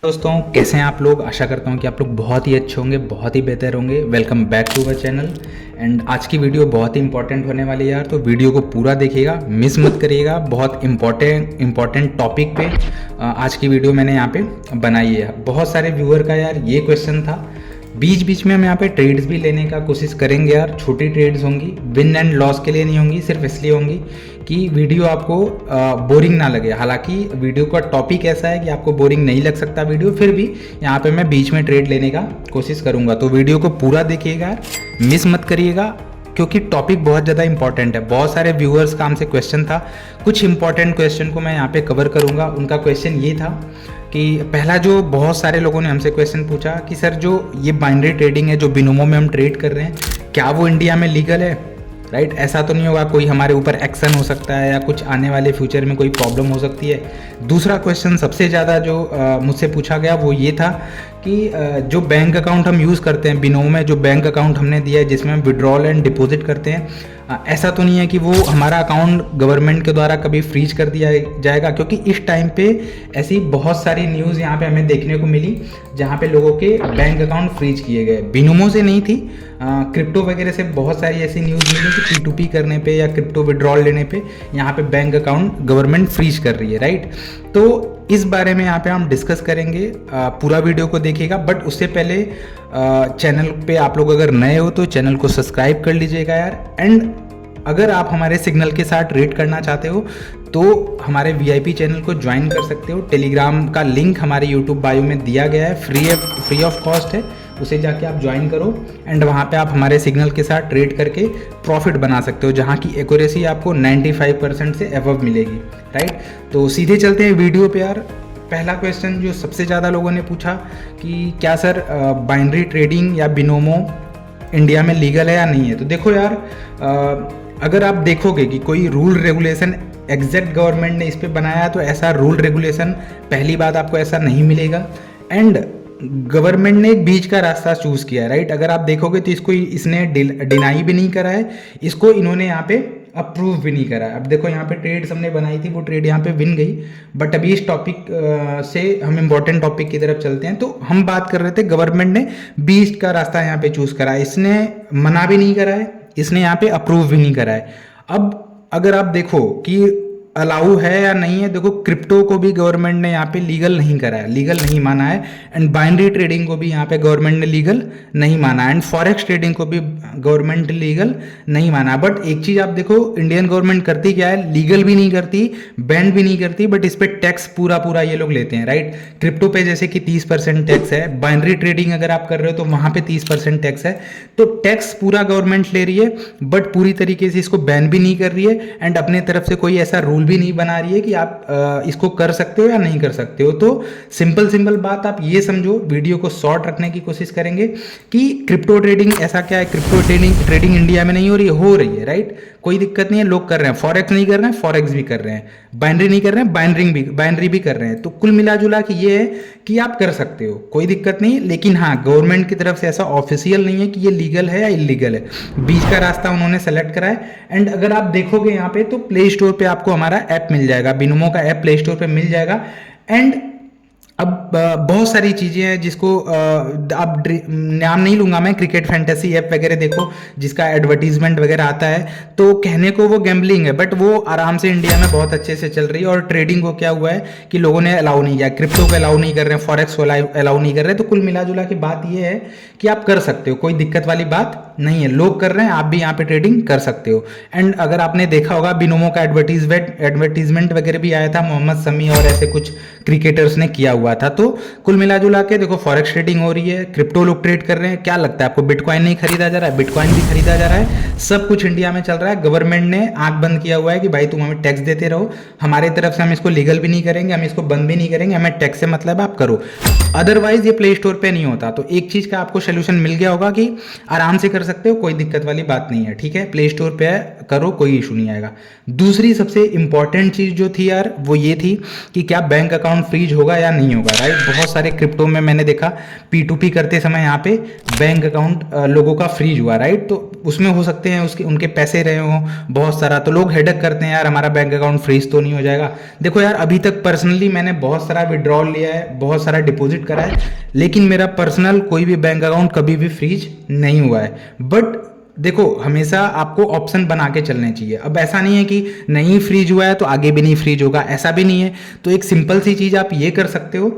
दोस्तों, कैसे हैं आप लोग। आशा करता हूं कि आप लोग बहुत ही अच्छे होंगे, बहुत ही बेहतर होंगे। Welcome back to our channel. And आज की वीडियो बहुत ही इंपॉर्टेंट होने वाली है यार, तो वीडियो को पूरा देखिएगा, मिस मत करिएगा। बहुत इंपॉर्टेंट टॉपिक पे आज की वीडियो मैंने यहाँ पे बनाई है। बहुत सारे व्यूअर का यार ये क्वेश्चन था। बीच बीच में हम यहाँ पे ट्रेड्स भी लेने का कोशिश करेंगे यार। छोटी ट्रेड्स होंगी, विन एंड लॉस के लिए नहीं होंगी, सिर्फ इसलिए होंगी कि वीडियो आपको बोरिंग ना लगे। हालांकि वीडियो का टॉपिक ऐसा है कि आपको बोरिंग नहीं लग सकता वीडियो, फिर भी यहाँ पे मैं बीच में ट्रेड लेने का कोशिश करूँगा। तो वीडियो को पूरा देखिएगा, मिस मत करिएगा, क्योंकि टॉपिक बहुत ज़्यादा इंपॉर्टेंट है। बहुत सारे व्यूअर्स का हमसे क्वेश्चन था, कुछ इंपॉर्टेंट क्वेश्चन को मैं यहाँ पे कवर करूँगा। उनका क्वेश्चन ये था कि पहला, जो बहुत सारे लोगों ने हमसे क्वेश्चन पूछा कि सर जो ये बाइनरी ट्रेडिंग है, जो बिनोमो में हम ट्रेड कर रहे हैं, क्या वो इंडिया में लीगल है? राइट, ऐसा तो नहीं होगा कोई हमारे ऊपर एक्शन हो सकता है या कुछ आने वाले फ्यूचर में कोई प्रॉब्लम हो सकती है? दूसरा क्वेश्चन सबसे ज़्यादा जो मुझसे पूछा गया वो ये था कि जो बैंक अकाउंट हम यूज़ करते हैं बिनोमो में, जो बैंक अकाउंट हमने दिया है जिसमें हम विड्रॉल एंड डिपॉजिट करते हैं, ऐसा तो नहीं है कि वो हमारा अकाउंट गवर्नमेंट के द्वारा कभी फ्रीज कर दिया जाएगा? क्योंकि इस टाइम पे ऐसी बहुत सारी न्यूज़ यहाँ पे हमें देखने को मिली जहाँ पे लोगों के बैंक अकाउंट फ्रीज किए गए। बिनोमो से नहीं थी, क्रिप्टो वगैरह से बहुत सारी ऐसी न्यूज़ मिली कि P2P करने पे या क्रिप्टो विड्रॉल लेने पे यहाँ पे बैंक अकाउंट गवर्नमेंट फ्रीज कर रही है। राइट, तो इस बारे में यहाँ पे हम डिस्कस करेंगे। पूरा वीडियो को देखिएगा, बट उससे पहले चैनल पे आप लोग अगर नए हो तो चैनल को सब्सक्राइब कर लीजिएगा यार। एंड अगर आप हमारे सिग्नल के साथ ट्रेड करना चाहते हो तो हमारे VIP चैनल को ज्वाइन कर सकते हो। टेलीग्राम का लिंक हमारे YouTube बायो में दिया गया है, फ्री ऑफ कॉस्ट है, उसे जाके आप ज्वाइन करो। एंड वहाँ पे आप हमारे सिग्नल के साथ ट्रेड करके प्रॉफिट बना सकते हो, जहाँ की एक्यूरेसी आपको 95% से अबव मिलेगी। राइट, तो सीधे चलते हैं वीडियो पे यार। पहला क्वेश्चन जो सबसे ज़्यादा लोगों ने पूछा कि क्या सर बाइनरी ट्रेडिंग या बिनोमो इंडिया में लीगल है या नहीं है? तो देखो यार, अगर आप देखोगे कि कोई रूल रेगुलेशन एग्जैक्ट गवर्नमेंट ने इस पे बनाया है, तो ऐसा रूल रेगुलेशन पहली बात आपको ऐसा नहीं मिलेगा। एंड गवर्नमेंट ने एक बीच का रास्ता चूज किया है। राइट, अगर आप देखोगे तो इसको इसने डिनाई भी नहीं करा है, इसको इन्होंने यहाँ पे अप्रूव भी नहीं करा है। अब देखो यहाँ पे ट्रेड्स हमने बनाई थी, वो ट्रेड यहाँ पे विन गई। बट अभी इस टॉपिक से हम इम्पोर्टेंट टॉपिक की तरफ चलते हैं। तो हम बात कर रहे थे गवर्नमेंट ने बीच का रास्ता यहाँ पे चूज करा है, इसने मना भी नहीं करा है, इसने यहाँ पे अप्रूव भी नहीं करा है। अब अगर आप देखो कि अलाउ है या नहीं है, देखो क्रिप्टो को भी गवर्नमेंट ने यहाँ पे लीगल नहीं करा है, लीगल नहीं माना है। एंड बाइनरी ट्रेडिंग को भी यहाँ पे गवर्नमेंट ने लीगल नहीं माना है। एंड फॉरेक्स ट्रेडिंग को भी गवर्नमेंट लीगल नहीं माना है। बट एक चीज़ आप देखो, इंडियन गवर्नमेंट करती क्या है, लीगल भी नहीं करती, बैन भी नहीं करती, बट इस पर टैक्स पूरा ये लोग लेते हैं। राइट, क्रिप्टो पे जैसे कि 30% टैक्स है, बाइनरी ट्रेडिंग अगर आप कर रहे हो तो वहाँ पे 30% टैक्स है। तो टैक्स पूरा गवर्नमेंट ले रही है, बट पूरी तरीके से इसको बैन भी नहीं कर रही है। एंड अपने तरफ से कोई ऐसा रूल भी नहीं बना रही है कि आप इसको कर सकते हो या नहीं कर सकते हो। तो सिंपल बात आप ये समझो, वीडियो को शॉर्ट रखने की कोशिश करेंगे कि क्रिप्टो ट्रेडिंग ऐसा क्या है, क्रिप्टो ट्रेडिंग इंडिया में नहीं हो रही है। राइट, कोई दिक्कत नहीं है, लोग कर रहे हैं। फॉरेक्स नहीं कर रहे हैं, फॉरेक्स भी कर रहे हैं। बाइनरी नहीं कर रहे हैं, बाइनरी भी कर रहे हैं। तो कुल मिला जुला कि ये है कि आप कर सकते हो, कोई दिक्कत नहीं। लेकिन हाँ, गवर्नमेंट की तरफ से ऐसा ऑफिशियल नहीं है कि ये लीगल है या इलीगल है। बीच का रास्ता उन्होंने सेलेक्ट करा है। एंड अगर आप देखोगे यहाँ पे तो प्ले स्टोर पे आपको हमारा ऐप मिल जाएगा, बिनोमो का ऐप प्ले स्टोर पे मिल जाएगा। एंड अब बहुत सारी चीज़ें हैं जिसको अब नाम नहीं लूँगा मैं, क्रिकेट फैंटेसी ऐप वगैरह देखो जिसका एडवर्टीजमेंट वगैरह आता है, तो कहने को वो गैम्बलिंग है, बट वो आराम से इंडिया में बहुत अच्छे से चल रही है। और ट्रेडिंग को क्या हुआ है कि लोगों ने अलाउ नहीं किया, क्रिप्टो को अलाउ नहीं कर रहे हैं, फॉरेक्स को अलाउ नहीं कर रहे। तो कुल मिला जुला की बात ये है कि आप कर सकते हो, कोई दिक्कत वाली बात नहीं है। लोग कर रहे हैं, आप भी यहाँ पे ट्रेडिंग कर सकते हो। एंड अगर आपने देखा होगा बिनोमो का एडवर्टीजमेंट वगैरह भी आया था, मोहम्मद शमी और ऐसे कुछ क्रिकेटर्स ने किया हुआ था। तो कुल मिला जुला के देखो, फॉरेक्स ट्रेडिंग हो रही है, क्रिप्टो लोग ट्रेड कर रहे हैं। क्या लगता है आपको, बिटकॉइन नहीं खरीदा जा रहा है? बिटकॉइन भी खरीदा जा रहा है, सब कुछ इंडिया में चल रहा है। गवर्नमेंट ने आंख बंद किया हुआ है कि भाई तुम हमें टैक्स देते रहो, हमारे तरफ से हम इसको लीगल भी नहीं करेंगे, हम इसको बंद भी नहीं करेंगे, हमें टैक्स से मतलब आप करो। अदरवाइज ये प्ले स्टोर पे नहीं होता। तो एक चीज का आपको सोल्यूशन मिल गया होगा कि आराम से कर सकते हो, कोई दिक्कत वाली बात नहीं है। ठीक है, प्ले स्टोर पे करो, कोई इशू नहीं आएगा। दूसरी सबसे इंपॉर्टेंट चीज जो थी यार वो ये थी कि क्या बैंक अकाउंट फ्रीज होगा या नहीं नहीं होगा, राइट। बहुत सारे क्रिप्टो में मैंने देखा P2P करते समय यहाँ पे बैंक अकाउंट लोगों का फ्रीज हुआ, राइट। तो उसमें हो सकते हैं उसके उनके पैसे रहे हों बहुत सारा, तो लोग हेडक करते हैं यार हमारा बैंक अकाउंट फ्रीज तो नहीं हो जाएगा। देखो यार, अभी तक पर्सनली मैंने बहुत सारा विड्रॉल लिया है, बहुत सारा डिपॉजिट करा है, लेकिन मेरा पर्सनल कोई भी बैंक अकाउंट कभी भी फ्रीज नहीं हुआ है। बट देखो, हमेशा आपको ऑप्शन बना के चलने चाहिए। अब ऐसा नहीं है कि नहीं फ्रीज हुआ है तो आगे भी नहीं फ्रीज होगा, ऐसा भी नहीं है। तो एक सिंपल सी चीज़ आप ये कर सकते हो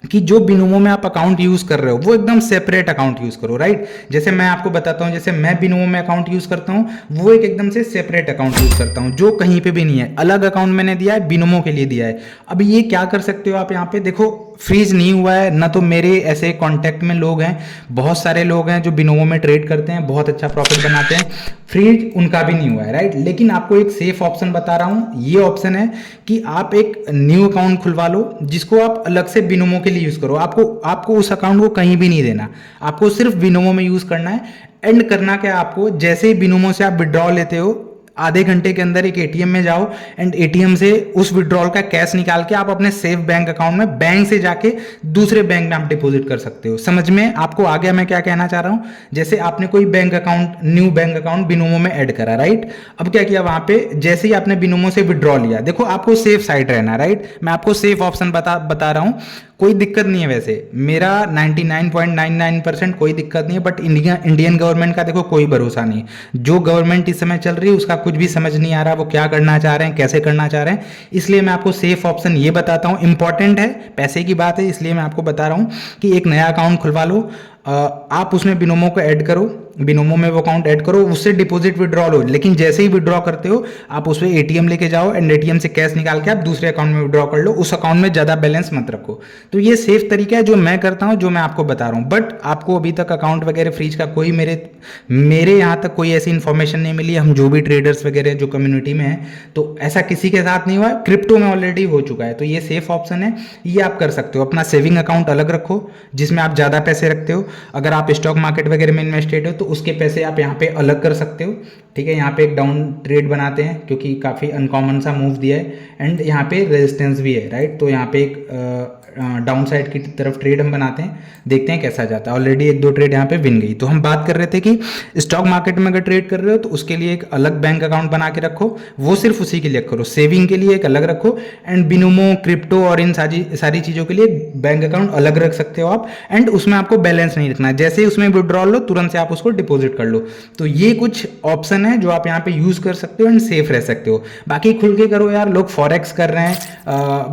कि जो बिनोमो में आप अकाउंट यूज कर रहे हो वो एकदम सेपरेट अकाउंट यूज करो, राइट। जैसे मैं आपको बताता हूँ, जैसे मैं बिनोमो में अकाउंट यूज करता हूँ वो एक एकदम से सेपरेट अकाउंट यूज करता हूँ जो कहीं पे भी नहीं है, अलग अकाउंट मैंने दिया है, बिनोमो के लिए दिया है। अब ये क्या कर सकते हो आप, यहाँ पे देखो फ्रीज नहीं हुआ है ना, तो मेरे ऐसे कांटेक्ट में लोग हैं, बहुत सारे लोग हैं जो बिनोमो में ट्रेड करते हैं, बहुत अच्छा प्रॉफिट बनाते हैं, फ्रीज उनका भी नहीं हुआ है, राइट। लेकिन आपको एक सेफ ऑप्शन बता रहा हूँ, ये ऑप्शन है कि आप एक न्यू अकाउंट खुलवा लो जिसको आप अलग से बिनोमो के लिए यूज करो। आपको उस अकाउंट को कहीं भी नहीं देना, आपको सिर्फ बिनोमो में यूज करना है। एंड करना क्या, आपको जैसे ही बिनोमो से आप विड्रॉ लेते हो आधे घंटे के अंदर एक एटीएम में जाओ एंड एटीएम से उस विड्रॉल का कैश निकाल के आप अपने सेफ बैंक अकाउंट में बैंक से जाके दूसरे बैंक में आप डिपॉजिट कर सकते हो। समझ में आपको आ गया मैं क्या कहना चाह रहा हूं। जैसे आपने कोई bank account, new bank account Binomo में ऐड करा, राइट। अब क्या किया, वहां पे जैसे ही आपने बिनोमो से विड्रॉ लिया, देखो आपको सेफ साइड रहना, राइट। मैं आपको सेफ ऑप्शन बता रहा हूं, कोई दिक्कत नहीं है। वैसे मेरा 99.99% कोई दिक्कत नहीं है, बट इंडियन गवर्नमेंट का देखो कोई भरोसा नहीं। जो गवर्नमेंट इस समय चल रही है उसका कुछ भी समझ नहीं आ रहा, वो क्या करना चाह रहे हैं, कैसे करना चाह रहे हैं। इसलिए मैं आपको सेफ ऑप्शन ये बताता हूँ, इंपॉर्टेंट है, पैसे की बात है, इसलिए मैं आपको बता रहा हूँ कि एक नया अकाउंट खुलवा लो, आप उसमें बिनोमो को ऐड करो, बिनोमो में वो अकाउंट ऐड करो, उससे डिपॉजिट विड्रॉल हो। लेकिन जैसे ही विड्रॉ करते हो आप उस पर एटीएम लेके जाओ एंड एटीएम से कैश निकाल के आप दूसरे अकाउंट में विड्रॉ कर लो, उस अकाउंट में ज़्यादा बैलेंस मत रखो। तो ये सेफ तरीका है जो मैं करता हूँ, जो मैं आपको बता रहा हूँ। बट आपको अभी तक अकाउंट वगैरह फ्रीज का कोई मेरे यहाँ तक कोई ऐसी इन्फॉर्मेशन नहीं मिली। हम जो भी ट्रेडर्स वगैरह जो कम्युनिटी में है, तो ऐसा किसी के साथ नहीं हुआ। क्रिप्टो में ऑलरेडी हो चुका है, तो ये सेफ ऑप्शन है, ये आप कर सकते हो। अपना सेविंग अकाउंट अलग रखो जिसमें आप ज़्यादा पैसे रखते हो। अगर आप स्टॉक मार्केट वगैरह में इन्वेस्टेड हो तो उसके पैसे आप यहाँ पे अलग कर सकते हो, ठीक है। यहाँ पे एक डाउन ट्रेड बनाते हैं क्योंकि काफ़ी अनकॉमन सा मूव दिया है एंड यहाँ पे रेजिस्टेंस भी है, राइट। तो यहाँ पे एक डाउन साइड की तरफ ट्रेड हम बनाते हैं, देखते हैं कैसा जाता है। ऑलरेडी एक दो ट्रेड यहाँ पे विन गई। तो हम बात कर रहे थे कि स्टॉक मार्केट में अगर ट्रेड कर रहे हो तो उसके लिए एक अलग बैंक अकाउंट बना के रखो, वो सिर्फ उसी के लिए करो। सेविंग के लिए एक अलग रखो एंड बिनोमो, क्रिप्टो और इन सारी चीज़ों के लिए बैंक अकाउंट अलग रख सकते हो आप। एंड उसमें आपको बैलेंस नहीं रखना है, जैसे ही उसमें विड्रॉल लो तुरंत से आप उसको डिपॉजिट कर लो। तो ये कुछ ऑप्शन है जो आप यहाँ पे यूज कर सकते हो एंड सेफ रह सकते हो। बाकी खुल के करो यार, लोग फॉरेक्स कर रहे हैं,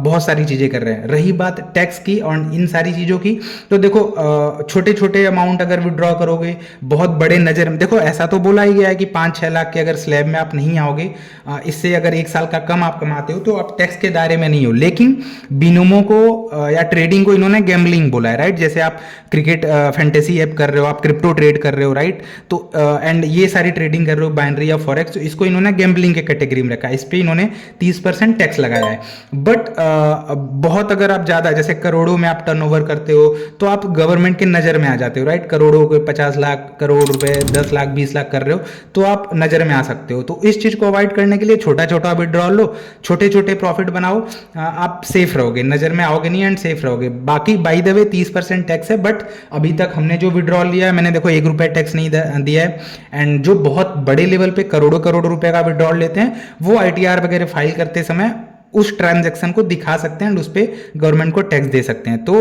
बहुत सारी चीज़ें कर रहे हैं। रही बात टैक्स की और इन सारी चीज़ों की, तो देखो छोटे छोटे अमाउंट अगर विड्रॉ करोगे, बहुत बड़े नज़र, देखो ऐसा तो बोला ही गया है कि 5-6 लाख के अगर स्लैब में आप नहीं आओगे, इससे अगर 1 साल का कम आप कमाते हो तो आप टैक्स के दायरे में नहीं हो। लेकिन बिनोमो को या ट्रेडिंग को इन्होंने गैम्बलिंग बोला है, राइट। जैसे आप क्रिकेट फैंटेसी ऐप कर रहे हो, आप क्रिप्टो ट्रेड कर रहे हो, राइट। तो एंड ये सारी ट्रेडिंग कर रहे हो बाइनरी या फॉरेक्स, तो इसको इन्होंने गैम्बलिंग के कैटेगरी में रखा है। इस पर इन्होंने 30% टैक्स लगाया है। बट बहुत अगर आप ज़्यादा, जैसे करोड़ों में आप टर्नओवर करते हो तो आप गवर्नमेंट के नज़र में आ जाते हो, राइट। करोड़ों के 50 लाख करोड़ रुपए, 10 लाख 20 लाख कर रहे हो तो आप नज़र में आ सकते हो। तो इस चीज़ को अवॉइड करने के लिए छोटा छोटा विड्रॉल लो, छोटे छोटे प्रॉफिट बनाओ, आप सेफ रहोगे, नज़र में आओगे नहीं एंड सेफ रहोगे। बाकी बाय द वे 30% टैक्स है, बट अभी तक हमने जो विड्रॉल लिया है, मैंने देखो 1 रुपया टैक्स नहीं दिया है। एंड जो बहुत बड़े लेवल पे करोड़ों करोड़ रुपए का विड्रॉल लेते हैं वो ITR वगैरह फाइल करते समय उस ट्रांजैक्शन को दिखा सकते हैं एंड उस पर गवर्नमेंट को टैक्स दे सकते हैं। तो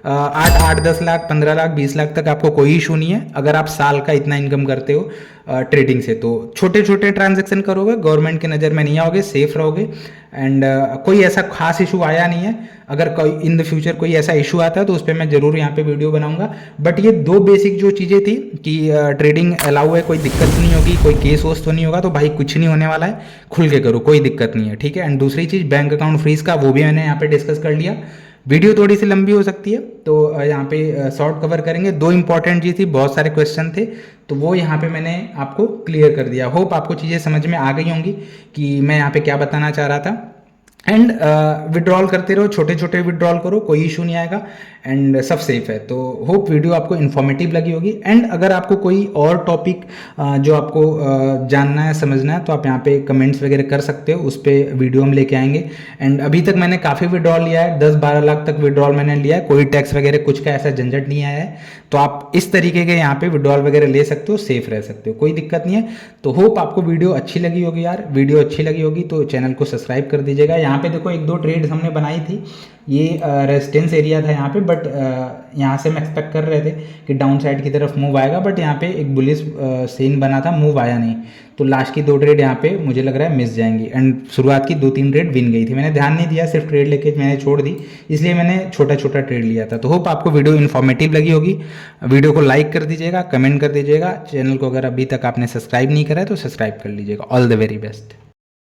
8, 10 लाख, 15 लाख, 20 लाख तक आपको कोई इशू नहीं है अगर आप साल का इतना इनकम करते हो ट्रेडिंग से। तो छोटे छोटे ट्रांजैक्शन करोगे, गवर्नमेंट की नज़र में नहीं आओगे, सेफ रहोगे एंड कोई ऐसा खास इशू आया नहीं है। अगर कोई इन द फ्यूचर कोई ऐसा इशू आता है तो उस पर मैं जरूर यहाँ पे वीडियो बनाऊंगा। बट ये 2 बेसिक जो चीज़ें थी कि ट्रेडिंग अलाउ है, कोई दिक्कत नहीं होगी, कोई केस वोस तो नहीं होगा, तो भाई कुछ नहीं होने वाला है, खुल के करो, कोई दिक्कत नहीं है, ठीक है। एंड दूसरी चीज़ बैंक अकाउंट फ्रीज का, वो भी मैंने यहाँ पे डिस्कस कर लिया। वीडियो थोड़ी सी लंबी हो सकती है तो यहाँ पे शॉर्ट कवर करेंगे। 2 इंपॉर्टेंट चीज़ थी, बहुत सारे क्वेश्चन थे, तो वो यहाँ पे मैंने आपको क्लियर कर दिया। होप आपको चीज़ें समझ में आ गई होंगी कि मैं यहाँ पे क्या बताना चाह रहा था। एंड विड्रॉल करते रहो, छोटे छोटे विड्रॉल करो, कोई इशू नहीं आएगा एंड सब सेफ है। तो होप वीडियो आपको इन्फॉर्मेटिव लगी होगी। एंड अगर आपको कोई और टॉपिक जो आपको जानना है, समझना है, तो आप यहाँ पे कमेंट्स वगैरह कर सकते हो, उस पर वीडियो हम लेके आएंगे। एंड अभी तक मैंने काफ़ी विड्रॉल लिया है, 10-12 लाख तक विड्रॉल मैंने लिया है, कोई टैक्स वगैरह कुछ का ऐसा झंझट नहीं आया है। तो आप इस तरीके के यहाँ पे विड्रॉल वगैरह ले सकते हो, सेफ रह सकते हो, कोई दिक्कत नहीं है। तो होप आपको वीडियो अच्छी लगी होगी यार। वीडियो अच्छी लगी होगी तो चैनल को सब्सक्राइब कर दीजिएगा। यहाँ पे देखो 1-2 ट्रेड्स हमने बनाई थी, ये रेजिस्टेंस एरिया था यहाँ पे, बट यहाँ से हम एक्सपेक्ट कर रहे थे कि डाउन साइड की तरफ मूव आएगा, बट यहाँ पे एक बुलिश सीन बना था, मूव आया नहीं। तो लास्ट की 2 ट्रेड यहाँ पे मुझे लग रहा है मिस जाएंगी। एंड शुरुआत की 2-3 ट्रेड विन गई थी, मैंने ध्यान नहीं दिया, सिर्फ ट्रेड लेके मैंने छोड़ दी, इसलिए मैंने छोटा छोटा ट्रेड लिया था। तो होप आपको वीडियो इन्फॉर्मेटिव लगी होगी। वीडियो को लाइक कर दीजिएगा, कमेंट कर दीजिएगा, चैनल को अगर अभी तक आपने सब्सक्राइब नहीं करा है तो सब्सक्राइब कर लीजिएगा। All the very best.